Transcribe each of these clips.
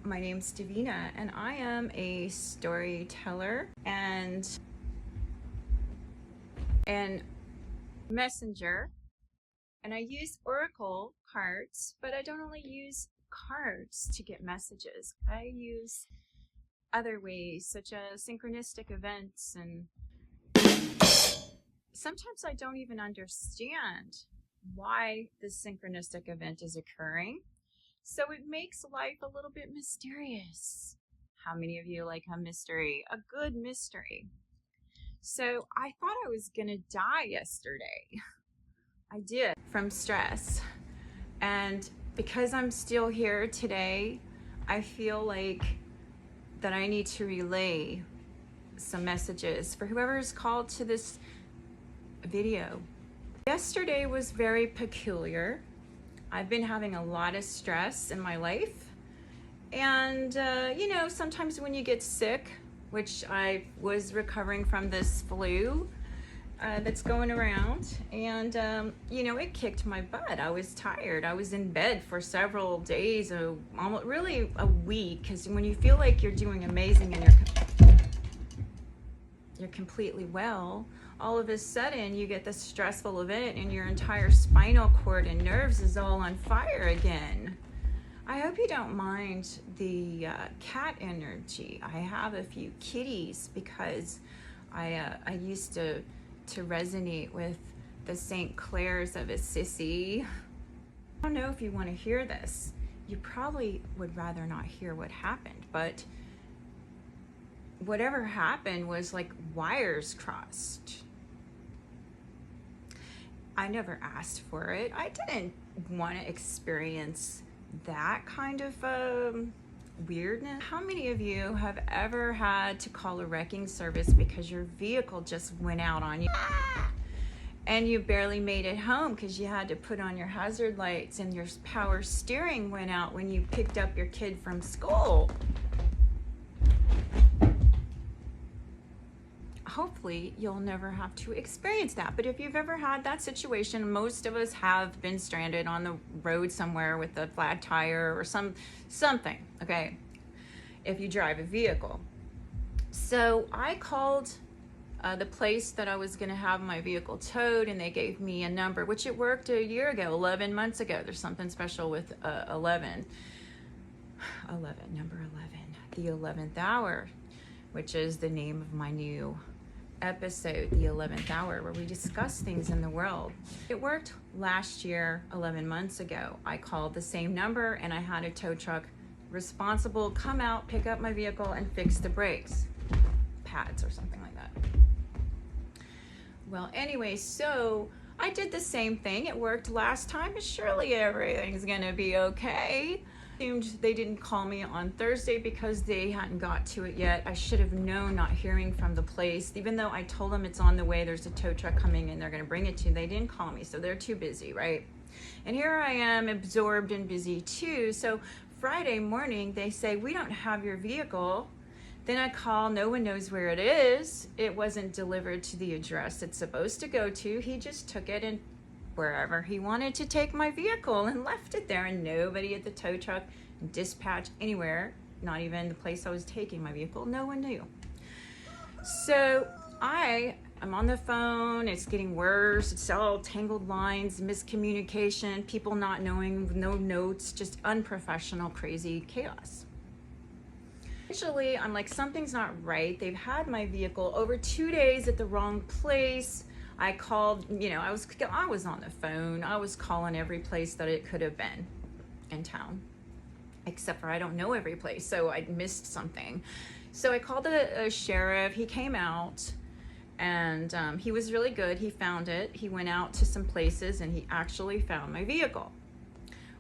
My name's Devina, and I am a storyteller and messenger, and I use oracle cards, but I don't only use cards to get messages. I use other ways, such as synchronistic events, and sometimes I don't even understand why this synchronistic event is occurring. So it makes life a little bit mysterious. How many of you like a mystery? A good mystery. So I thought I was gonna die yesterday. I did, from stress. And because I'm still here today, I feel like that I need to relay some messages for whoever's called to this video. Yesterday was very peculiar. I've been having a lot of stress in my life, and you know, sometimes when you get sick, which I was recovering from this flu that's going around, and you know, it kicked my butt. I was tired. I was in bed for several days, almost really a week, because when you feel like you're doing amazing and you're completely well, all of a sudden you get this stressful event and your entire spinal cord and nerves is all on fire again. I hope you don't mind the cat energy. I have a few kitties because I used to resonate with the St. Clairs of Assisi. I don't know if you want to hear this. You probably would rather not hear what happened, but whatever happened was like wires crossed. I never asked for it. I didn't want to experience that kind of weirdness. How many of you have ever had to call a wrecking service because your vehicle just went out on you and you barely made it home because you had to put on your hazard lights and your power steering went out when you picked up your kid from school? Hopefully you'll never have to experience that. But if you've ever had that situation, most of us have been stranded on the road somewhere with a flat tire or something, okay, if you drive a vehicle. So I called the place that I was going to have my vehicle towed, and they gave me a number, which it worked a year ago, 11 months ago. There's something special with 11, number 11, the 11th hour, which is the name of my new episode, the 11th hour, where we discuss things in the world. It worked last year, 11 months ago. I called the same number and I had a tow truck responsible come out, pick up my vehicle and fix the brakes pads or something like that. Well, anyway, so I did the same thing. It worked last time, but surely everything's gonna be okay. They didn't call me on Thursday because they hadn't got to it yet. I should have known, not hearing from the place, even though I told them it's on the way, there's a tow truck coming and they're going to bring it to you. They didn't call me, so they're too busy, right? And here I am, absorbed and busy too. So Friday morning they say, we don't have your vehicle. Then I call, no one knows where it is. It wasn't delivered to the address it's supposed to go to. He just took it and wherever he wanted to take my vehicle and left it there, and nobody at the tow truck, dispatch, anywhere, not even the place I was taking my vehicle, no one knew. So I'm on the phone, it's getting worse, it's all tangled lines, miscommunication, people not knowing, no notes, just unprofessional, crazy chaos. Eventually, I'm like, something's not right. They've had my vehicle over 2 days at the wrong place. I called, you know, I was on the phone. I was calling every place that it could have been in town, except for I don't know every place, so I missed something. So I called the sheriff. He came out, and he was really good. He found it. He went out to some places, and he actually found my vehicle.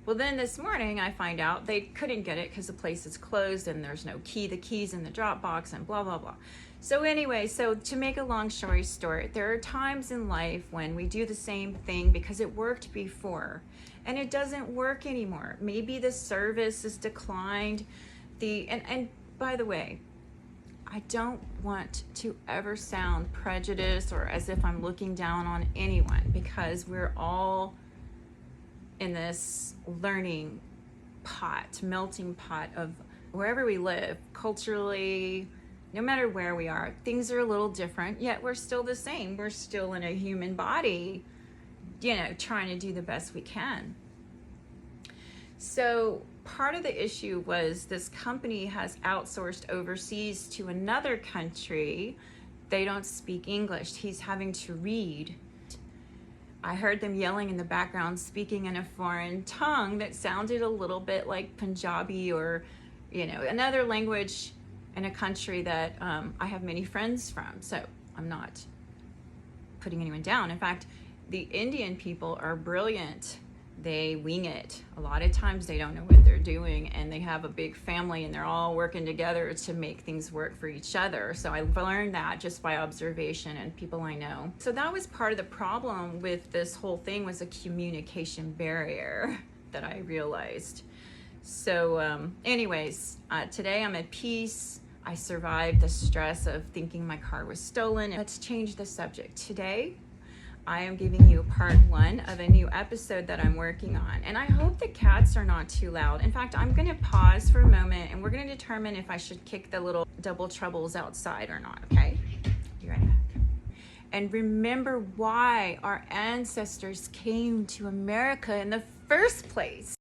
Well, then this morning I find out they couldn't get it because the place is closed and there's no key. The key's in the Dropbox and blah, blah, blah. So anyway, so to make a long story short, there are times in life when we do the same thing because it worked before and it doesn't work anymore. Maybe the service is declined. And by the way, I don't want to ever sound prejudiced or as if I'm looking down on anyone, because we're all in this learning pot, melting pot of wherever we live, culturally, no matter where we are, things are a little different, yet we're still the same. We're still in a human body, trying to do the best we can. So part of the issue was this company has outsourced overseas to another country. They don't speak English. He's having to read. I heard them yelling in the background, speaking in a foreign tongue that sounded a little bit like Punjabi or, another language in a country that I have many friends from. So I'm not putting anyone down. In fact, the Indian people are brilliant. They wing it. A lot of times they don't know what they're doing, and they have a big family and they're all working together to make things work for each other. So I learned that just by observation and people I know. So that was part of the problem with this whole thing, was a communication barrier that I realized. So anyways, today I'm at peace. I survived the stress of thinking my car was stolen. Let's change the subject. Today, I am giving you part 1 of a new episode that I'm working on. And I hope the cats are not too loud. In fact, I'm gonna pause for a moment and we're gonna determine if I should kick the little double troubles outside or not, okay? Be right back. And remember why our ancestors came to America in the first place.